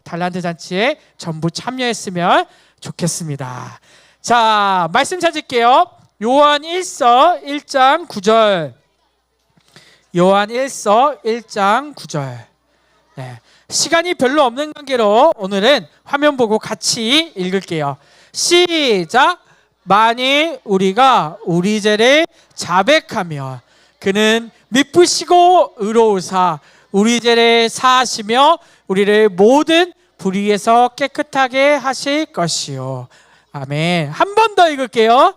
달란트 잔치에 전부 참여했으면 좋겠습니다. 자, 말씀 찾을게요. 요한 1서 1장 9절. 요한 1서 1장 9절. 네. 시간이 별로 없는 관계로 오늘은 화면 보고 같이 읽을게요. 시작. 만일 우리가 우리 죄를 자백하며 그는 미쁘시고 의로우사 우리 죄를 사하시며 우리를 모든 불의에서 깨끗하게 하실 것이요. 아멘. 한 번 더 읽을게요.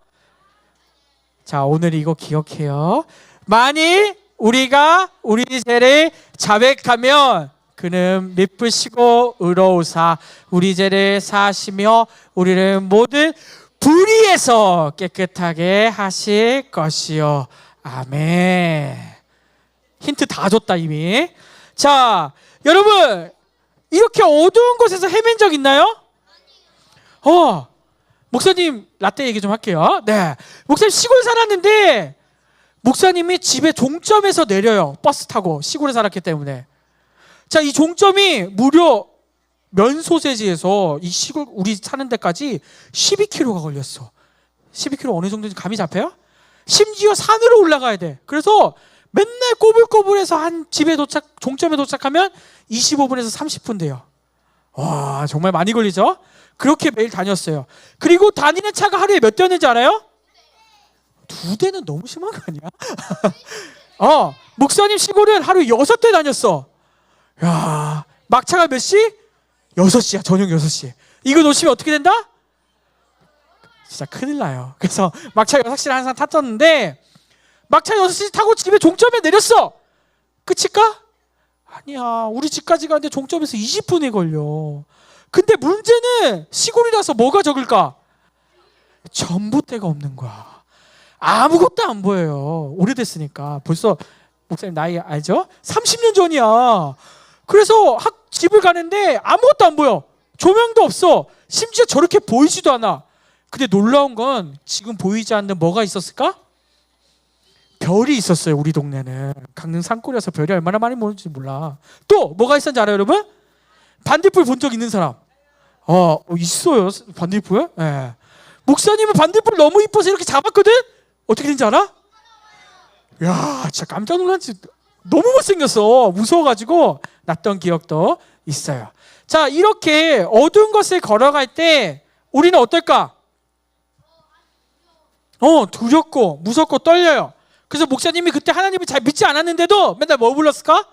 자, 오늘 이거 기억해요. 만일 우리가 우리 죄를 자백하면 그는 미쁘시고 의로우사 우리 죄를 사하시며 우리를 모든 불의에서 깨끗하게 하실 것이요. 아멘. 힌트 다 줬다 이미. 자, 여러분 이렇게 어두운 곳에서 헤맨 적 있나요? 목사님 라떼 얘기 좀 할게요. 네, 목사님 시골 살았는데 목사님이 집에 종점에서 내려요. 버스 타고 시골에 살았기 때문에. 자, 이 종점이 무려 면소재지에서 이 시골 우리 사는 데까지 12km가 걸렸어. 12km 어느 정도인지 감이 잡혀요? 심지어 산으로 올라가야 돼. 그래서 맨날 꼬불꼬불해서 한 집에 종점에 도착하면 25분에서 30분 돼요. 와, 정말 많이 걸리죠? 그렇게 매일 다녔어요. 그리고 다니는 차가 하루에 몇 대였는지 알아요? 2대는 너무 심한 거 아니야? 목사님 시골은 하루 6대 다녔어. 야, 막차가 몇 시? 6시야. 저녁 6시. 이거 놓치면 어떻게 된다? 진짜 큰일 나요. 그래서 막차 6시를 항상 탔었는데 막차 6시 타고 집에 종점에 내렸어. 끝일까? 아니야. 우리 집까지 가는데 종점에서 20분이 걸려. 근데 문제는 시골이라서 뭐가 적을까? 전봇대가 없는 거야. 아무것도 안 보여요. 오래됐으니까. 벌써 목사님 나이 알죠? 30년 전이야. 그래서 집을 가는데 아무것도 안 보여. 조명도 없어. 심지어 저렇게 보이지도 않아. 근데 놀라운 건 지금 보이지 않는 뭐가 있었을까? 별이 있었어요. 우리 동네는 강릉 산골이어서 별이 얼마나 많이 보는지 몰라. 또 뭐가 있었는지 알아요, 여러분? 반딧불 본 적 있는 사람? 있어요. 반딧불? 네. 목사님은 반딧불 너무 이뻐서 이렇게 잡았거든? 어떻게 된지 알아? 야, 진짜 깜짝 놀랐지. 너무 못생겼어. 무서워가지고 났던 기억도 있어요. 자, 이렇게 어두운 것을 걸어갈 때 우리는 어떨까? 두렵고 무섭고 떨려요. 그래서 목사님이 그때 하나님을 잘 믿지 않았는데도 맨날 뭐 불렀을까?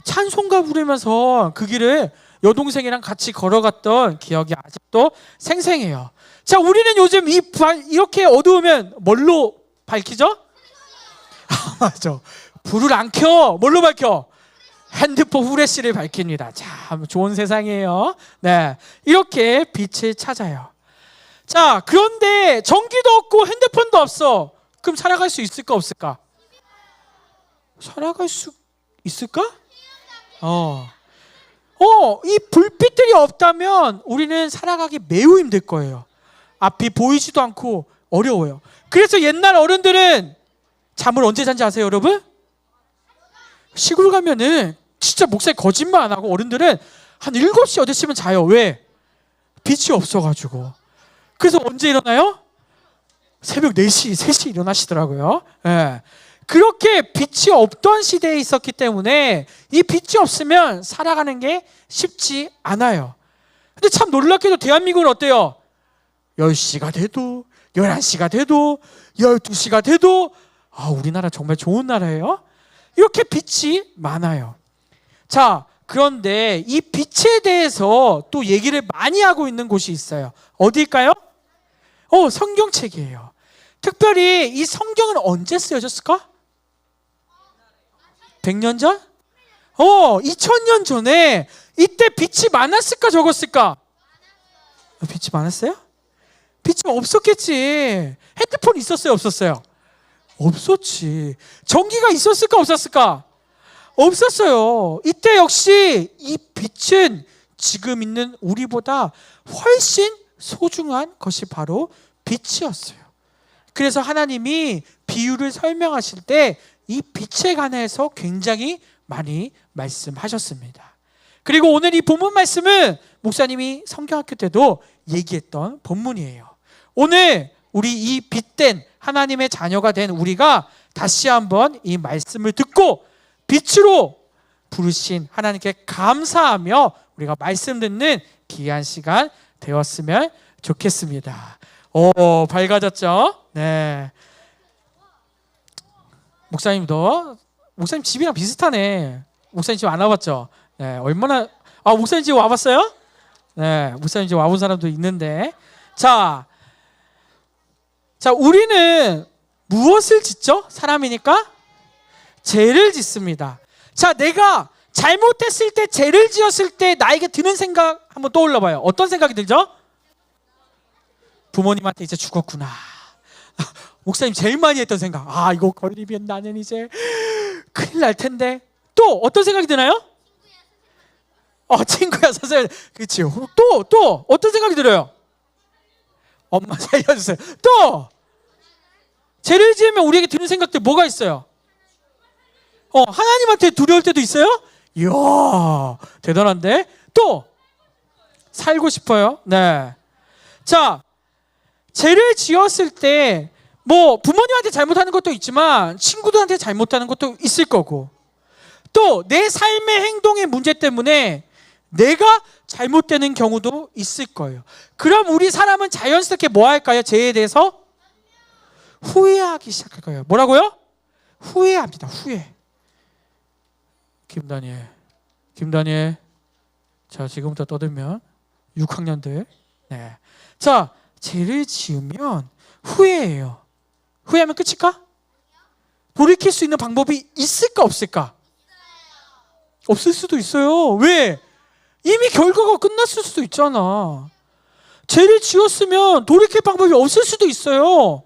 찬송가 부르면서 그 길을 여동생이랑 같이 걸어갔던 기억이 아직도 생생해요. 자, 우리는 요즘 이렇게 어두우면 뭘로 밝히죠? 맞아. 불을 안 켜. 뭘로 밝혀? 핸드폰 후레쉬를 밝힙니다. 참 좋은 세상이에요. 네, 이렇게 빛을 찾아요. 자, 그런데 전기도 없고 핸드폰도 없어. 그럼 살아갈 수 있을까 없을까? 살아갈 수 있을까? 이 불빛들이 없다면 우리는 살아가기 매우 힘들 거예요. 앞이 보이지도 않고 어려워요. 그래서 옛날 어른들은 잠을 언제 잔지 아세요, 여러분? 시골 가면은 진짜 목사님 거짓말 안 하고 어른들은 한 7시, 8시면 자요. 왜? 빛이 없어가지고. 그래서 언제 일어나요? 새벽 4시, 3시 일어나시더라고요. 네. 그렇게 빛이 없던 시대에 있었기 때문에 이 빛이 없으면 살아가는 게 쉽지 않아요. 근데 참 놀랍게도 대한민국은 어때요? 10시가 돼도 11시가 돼도 12시가 돼도 우리나라 정말 좋은 나라예요. 이렇게 빛이 많아요. 자, 그런데 이 빛에 대해서 또 얘기를 많이 하고 있는 곳이 있어요. 어디일까요? 성경책이에요. 특별히 이 성경은 언제 쓰여졌을까? 100년 전? 2000년 전에 이때 빛이 많았을까 적었을까? 빛이 많았어요? 빛이 없었겠지. 핸드폰 있었어요, 없었어요? 없었지. 전기가 있었을까 없었을까? 없었어요. 이때 역시 이 빛은 지금 있는 우리보다 훨씬 소중한 것이 바로 빛이었어요. 그래서 하나님이 비유를 설명하실 때 이 빛에 관해서 굉장히 많이 말씀하셨습니다. 그리고 오늘 이 본문 말씀은 목사님이 성경학교 때도 얘기했던 본문이에요. 오늘 우리 이 빛된 하나님의 자녀가 된 우리가 다시 한번 이 말씀을 듣고 빛으로 부르신 하나님께 감사하며 우리가 말씀 듣는 귀한 시간 되었으면 좋겠습니다. 오, 밝아졌죠? 네. 목사님 집이랑 비슷하네. 목사님 집 안 와봤죠? 네, 얼마나 목사님 집 와봤어요? 네, 목사님 집 와본 사람도 있는데, 자, 우리는 무엇을 짓죠? 사람이니까 죄를 짓습니다. 자, 내가 잘못했을 때, 죄를 지었을 때 나에게 드는 생각 한번 떠올려봐요. 어떤 생각이 들죠? 부모님한테 이제 죽었구나. 목사님 제일 많이 했던 생각. 이거 걸리면 나는 이제 큰일 날 텐데. 또 어떤 생각이 드나요? 친구야, 선생님. 그렇지. 또 어떤 생각이 들어요? 엄마 살려주세요. 또 죄를 지으면 우리에게 드는 생각들 뭐가 있어요? 하나님한테 두려울 때도 있어요? 이야, 대단한데? 또 살고 싶어요. 네. 자, 죄를 지었을 때 뭐 부모님한테 잘못하는 것도 있지만 친구들한테 잘못하는 것도 있을 거고, 또 내 삶의 행동의 문제 때문에 내가 잘못되는 경우도 있을 거예요. 그럼 우리 사람은 자연스럽게 뭐 할까요? 죄에 대해서 후회하기 시작할 거예요. 뭐라고요? 후회합니다. 후회. 김다니엘. 자, 지금부터 떠들면 6학년들. 네. 자, 죄를 지으면 후회해요. 후회하면 끝일까? 돌이킬 수 있는 방법이 있을까 없을까? 없을 수도 있어요. 왜? 이미 결과가 끝났을 수도 있잖아. 죄를 지었으면 돌이킬 방법이 없을 수도 있어요.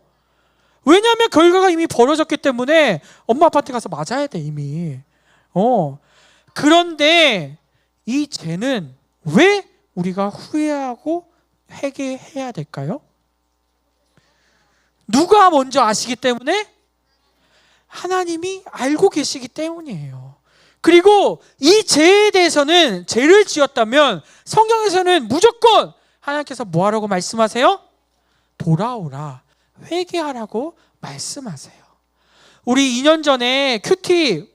왜냐하면 결과가 이미 벌어졌기 때문에 엄마 아빠한테 가서 맞아야 돼 이미. 그런데 이 죄는 왜 우리가 후회하고 회개해야 될까요? 누가 먼저 아시기 때문에? 하나님이 알고 계시기 때문이에요. 그리고 이 죄에 대해서는, 죄를 지었다면 성경에서는 무조건 하나님께서 뭐 하라고 말씀하세요? 돌아오라, 회개하라고 말씀하세요. 우리 2년 전에 큐티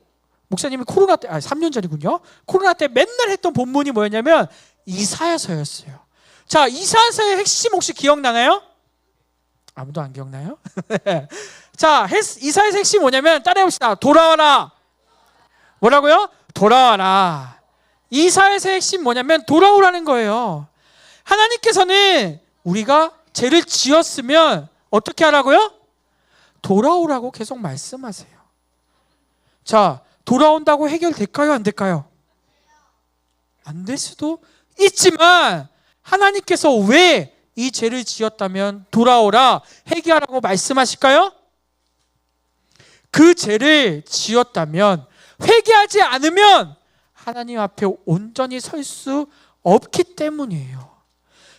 목사님이 코로나 때, 3년 전이군요. 코로나 때 맨날 했던 본문이 뭐였냐면 이사야서였어요. 자, 이사야서의 핵심 혹시 기억나나요? 아무도 안 기억나요? 자, 이사야서의 핵심이 뭐냐면 따라해봅시다. 돌아와라. 뭐라고요? 돌아와라. 이사야서의 핵심 뭐냐면 돌아오라는 거예요. 하나님께서는 우리가 죄를 지었으면 어떻게 하라고요? 돌아오라고 계속 말씀하세요. 자, 돌아온다고 해결될까요? 안 될까요? 안 될 수도 있지만 하나님께서 왜 이 죄를 지었다면 돌아오라, 회개하라고 말씀하실까요? 그 죄를 지었다면, 회개하지 않으면 하나님 앞에 온전히 설 수 없기 때문이에요.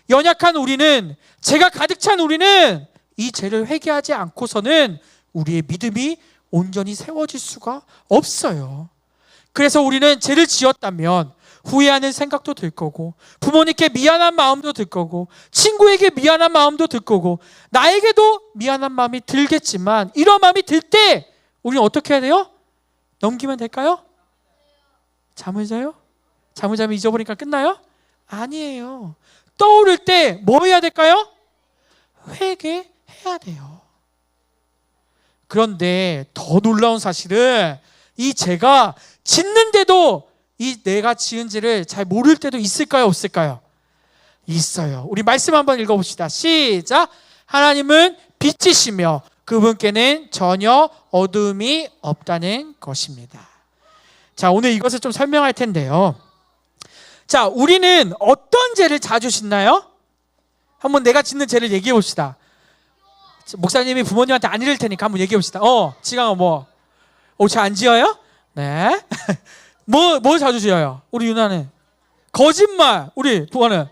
연약한 우리는, 죄가 가득 찬 우리는 이 죄를 회개하지 않고서는 우리의 믿음이 온전히 세워질 수가 없어요. 그래서 우리는 죄를 지었다면 후회하는 생각도 들 거고, 부모님께 미안한 마음도 들 거고, 친구에게 미안한 마음도 들 거고, 나에게도 미안한 마음이 들겠지만, 이런 마음이 들 때 우리는 어떻게 해야 돼요? 넘기면 될까요? 잠을 자요? 잠을 자면 잊어버리니까 끝나요? 아니에요. 떠오를 때 뭐 해야 될까요? 회개해야 돼요. 그런데 더 놀라운 사실은 이 죄가 짓는데도 이 내가 지은 죄를 잘 모를 때도 있을까요? 없을까요? 있어요. 우리 말씀 한번 읽어봅시다. 시작. 하나님은 빛이시며 그분께는 전혀 어두움이 없다는 것입니다. 자, 오늘 이것을 좀 설명할 텐데요. 자, 우리는 어떤 죄를 자주 짓나요? 한번 내가 짓는 죄를 얘기해 봅시다. 목사님이 부모님한테 안 이럴 테니까 한번 얘기해 봅시다. 지강아 뭐? 죄 안 지어요? 네. 뭐 자주 지어요? 우리 유나는 거짓말. 우리 부하는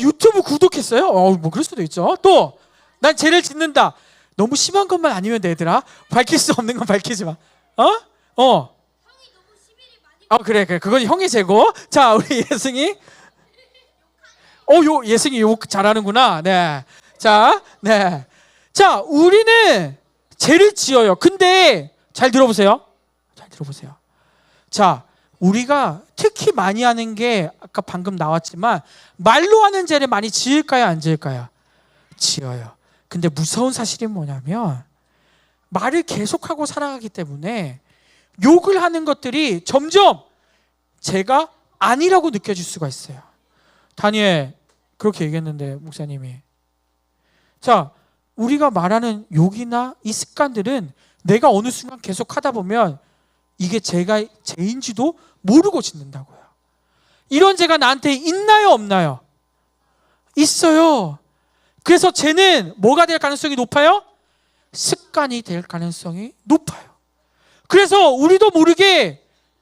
유튜브 구독했어요? 뭐 그럴 수도 있죠. 또 난 죄를 짓는다. 너무 심한 것만 아니면 돼, 얘들아. 밝힐 수 없는 건 밝히지 마. 형이 너무 시비를 많이 그래. 그건 형의 죄고. 자, 우리 예승이. 예승이 욕 잘하는구나. 네. 자, 네. 자, 우리는 죄를 지어요. 근데 잘 들어보세요. 잘 들어보세요. 자, 우리가 특히 많이 하는 게 아까 방금 나왔지만 말로 하는 죄를 많이 지을까요? 안 지을까요? 지어요. 근데 무서운 사실이 뭐냐면 말을 계속하고 살아가기 때문에 욕을 하는 것들이 점점 죄가 아니라고 느껴질 수가 있어요. 다니엘 그렇게 얘기했는데 목사님이. 자, 우리가 말하는 욕이나 이 습관들은 내가 어느 순간 계속 하다 보면 이게 죄인지도 모르고 짓는다고요. 이런 죄가 나한테 있나요? 없나요? 있어요. 그래서 죄는 뭐가 될 가능성이 높아요? 습관이 될 가능성이 높아요. 그래서 우리도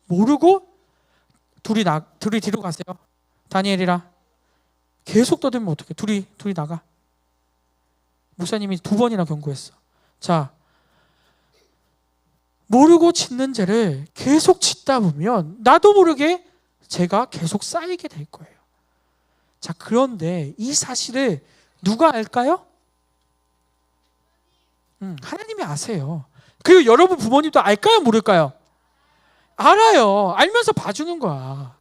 모르고 둘이 뒤로 가세요. 다니엘이랑 계속 떠들면 어떡해. 둘이 나가. 목사님이 2번이나 경고했어. 자, 모르고 짓는 죄를 계속 짓다 보면 나도 모르게 죄가 계속 쌓이게 될 거예요. 자, 그런데 이 사실을 누가 알까요? 하나님이 아세요. 그리고 여러분 부모님도 알까요? 모를까요? 알아요. 알면서 봐주는 거야.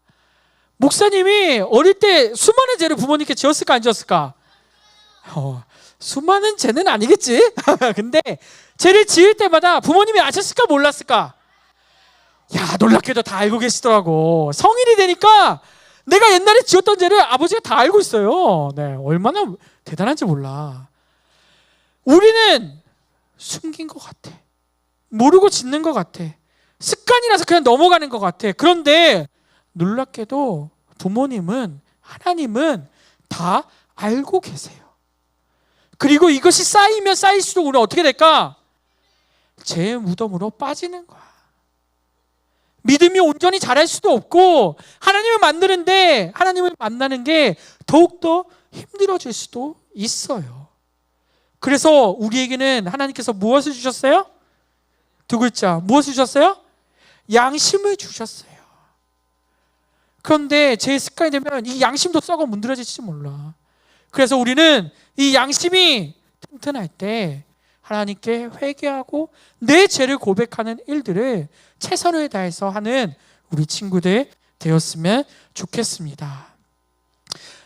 목사님이 어릴 때 수많은 죄를 부모님께 지었을까 안 지었을까? 수많은 죄는 아니겠지? 근데 죄를 지을 때마다 부모님이 아셨을까 몰랐을까? 야, 놀랍게도 다 알고 계시더라고. 성인이 되니까 내가 옛날에 지었던 죄를 아버지가 다 알고 있어요. 네, 얼마나 대단한지 몰라. 우리는 숨긴 것 같아. 모르고 짓는 것 같아. 습관이라서 그냥 넘어가는 것 같아. 그런데 놀랍게도 부모님은, 하나님은 다 알고 계세요. 그리고 이것이 쌓이면 쌓일수록 우리는 어떻게 될까? 죄의 무덤으로 빠지는 거야. 믿음이 온전히 자랄 수도 없고 하나님을 만나는 게 더욱더 힘들어질 수도 있어요. 그래서 우리에게는 하나님께서 무엇을 주셨어요? 2글자. 무엇을 주셨어요? 양심을 주셨어요. 그런데 제 습관이 되면 이 양심도 썩어 문드러질지 몰라. 그래서 우리는 이 양심이 튼튼할 때 하나님께 회개하고 내 죄를 고백하는 일들을 최선을 다해서 하는 우리 친구들 되었으면 좋겠습니다.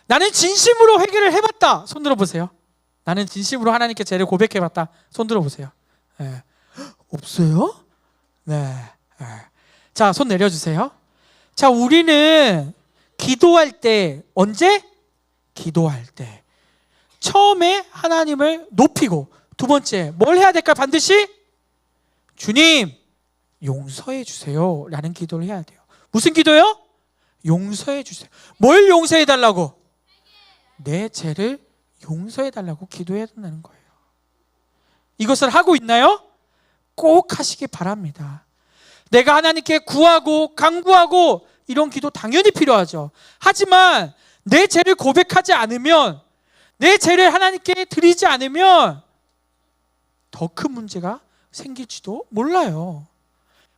나는 진심으로 회개를 해봤다. 손 들어보세요. 나는 진심으로 하나님께 죄를 고백해봤다. 손 들어보세요. 네. 없어요? 네. 자, 손 내려주세요. 자, 우리는 기도할 때, 언제? 기도할 때 처음에 하나님을 높이고, 2번째 뭘 해야 될까? 반드시 주님 용서해 주세요 라는 기도를 해야 돼요. 무슨 기도요? 용서해 주세요. 뭘 용서해 달라고? 내 죄를 용서해 달라고 기도해야 된다는 거예요. 이것을 하고 있나요? 꼭 하시기 바랍니다. 내가 하나님께 구하고 간구하고 이런 기도 당연히 필요하죠. 하지만 내 죄를 고백하지 않으면, 내 죄를 하나님께 드리지 않으면 더 큰 문제가 생길지도 몰라요.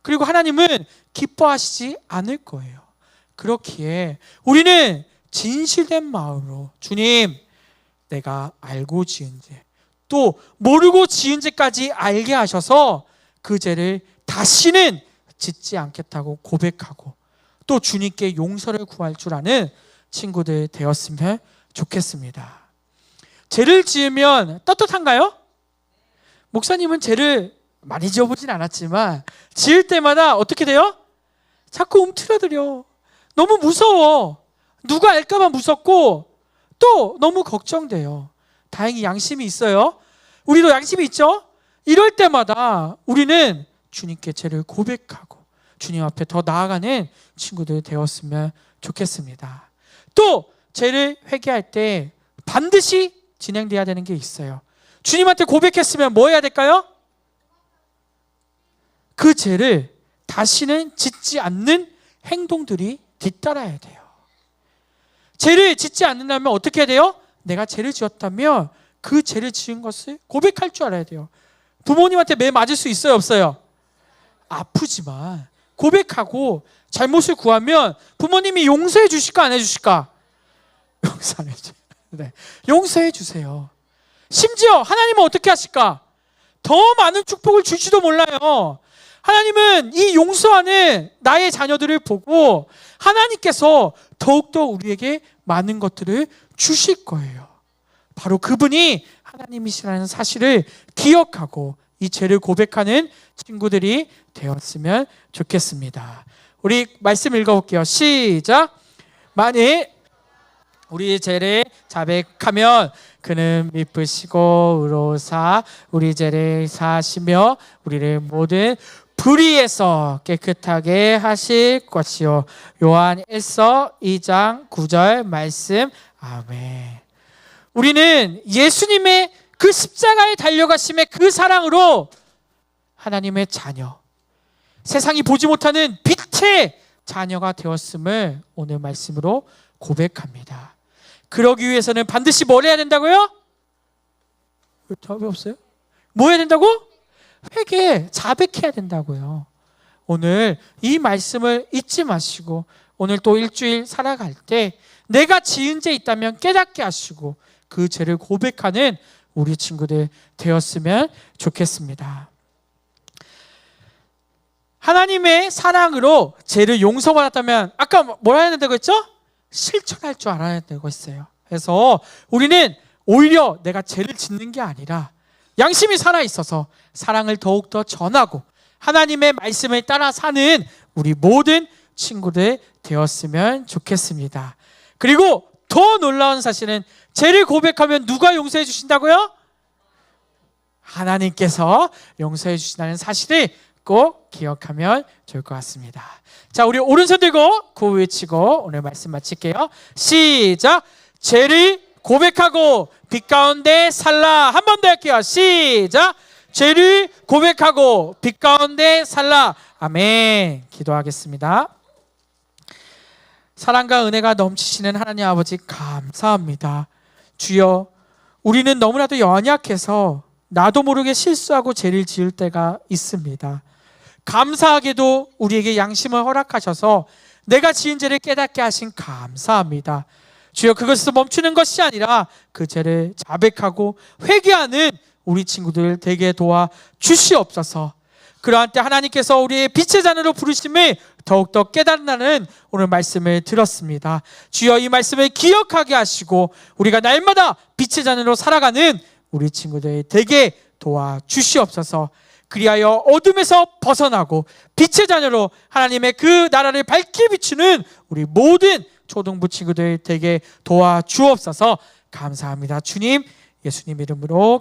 그리고 하나님은 기뻐하시지 않을 거예요. 그렇기에 우리는 진실된 마음으로 주님, 내가 알고 지은 죄, 또 모르고 지은 죄까지 알게 하셔서 그 죄를 다시는 짓지 않겠다고 고백하고 또 주님께 용서를 구할 줄 아는 친구들 되었으면 좋겠습니다. 죄를 지으면 떳떳한가요? 목사님은 죄를 많이 지어보진 않았지만 지을 때마다 어떻게 돼요? 자꾸 움츠러들려. 너무 무서워. 누가 알까봐 무섭고 또 너무 걱정돼요. 다행히 양심이 있어요. 우리도 양심이 있죠? 이럴 때마다 우리는 주님께 죄를 고백하고 주님 앞에 더 나아가는 친구들 되었으면 좋겠습니다. 또 죄를 회개할 때 반드시 진행돼야 되는 게 있어요. 주님한테 고백했으면 뭐 해야 될까요? 그 죄를 다시는 짓지 않는 행동들이 뒤따라야 돼요. 죄를 짓지 않는다면 어떻게 해야 돼요? 내가 죄를 지었다면 그 죄를 지은 것을 고백할 줄 알아야 돼요. 부모님한테 매 맞을 수 있어요, 없어요? 아프지만 고백하고 잘못을 구하면 부모님이 용서해 주실까 안 해주실까? 용서 안 해주세요. 네, 용서해 주세요. 심지어 하나님은 어떻게 하실까? 더 많은 축복을 줄지도 몰라요. 하나님은 이 용서하는 나의 자녀들을 보고 하나님께서 더욱더 우리에게 많은 것들을 주실 거예요. 바로 그분이 하나님이시라는 사실을 기억하고 이 죄를 고백하는 친구들이 되었으면 좋겠습니다. 우리 말씀 읽어볼게요. 시작. 만일 우리 죄를 자백하면 그는 미쁘시고 의로우사 우리 죄를 사하시며 우리를 모든 불의에서 깨끗하게 하실 것이요. 요한 1서 2장 9절 말씀. 아멘. 우리는 예수님의 그 십자가에 달려가심의 그 사랑으로 하나님의 자녀, 세상이 보지 못하는 빛의 자녀가 되었음을 오늘 말씀으로 고백합니다. 그러기 위해서는 반드시 뭘 해야 된다고요? 답이 없어요? 뭐 해야 된다고? 회개, 자백해야 된다고요. 오늘 이 말씀을 잊지 마시고 오늘 또 일주일 살아갈 때 내가 지은 죄 있다면 깨닫게 하시고 그 죄를 고백하는 우리 친구들 되었으면 좋겠습니다. 하나님의 사랑으로 죄를 용서받았다면 아까 뭐라 해야 된다고 했죠? 실천할 줄 알아야 되고 있어요. 그래서 우리는 오히려 내가 죄를 짓는 게 아니라 양심이 살아있어서 사랑을 더욱더 전하고 하나님의 말씀을 따라 사는 우리 모든 친구들 되었으면 좋겠습니다. 그리고 더 놀라운 사실은 죄를 고백하면 누가 용서해 주신다고요? 하나님께서 용서해 주신다는 사실을 꼭 기억하면 좋을 것 같습니다. 자, 우리 오른손 들고 구호 외치고 오늘 말씀 마칠게요. 시작. 죄를 고백하고 빛 가운데 살라. 한 번 더 할게요. 시작. 죄를 고백하고 빛 가운데 살라. 아멘. 기도하겠습니다. 사랑과 은혜가 넘치시는 하나님 아버지 감사합니다. 주여, 우리는 너무나도 연약해서 나도 모르게 실수하고 죄를 지을 때가 있습니다. 감사하게도 우리에게 양심을 허락하셔서 내가 지은 죄를 깨닫게 하신 감사합니다. 주여, 그것에서 멈추는 것이 아니라 그 죄를 자백하고 회개하는 우리 친구들 되게 도와 주시옵소서. 그러한 때 하나님께서 우리의 빛의 자녀로 부르심을 더욱더 깨닫는 오늘 말씀을 들었습니다. 주여, 이 말씀을 기억하게 하시고 우리가 날마다 빛의 자녀로 살아가는 우리 친구들 되게 도와 주시옵소서. 그리하여 어둠에서 벗어나고 빛의 자녀로 하나님의 그 나라를 밝게 비추는 우리 모든 초등부 친구들 되게 도와 주옵소서. 감사합니다. 주님, 예수님 이름으로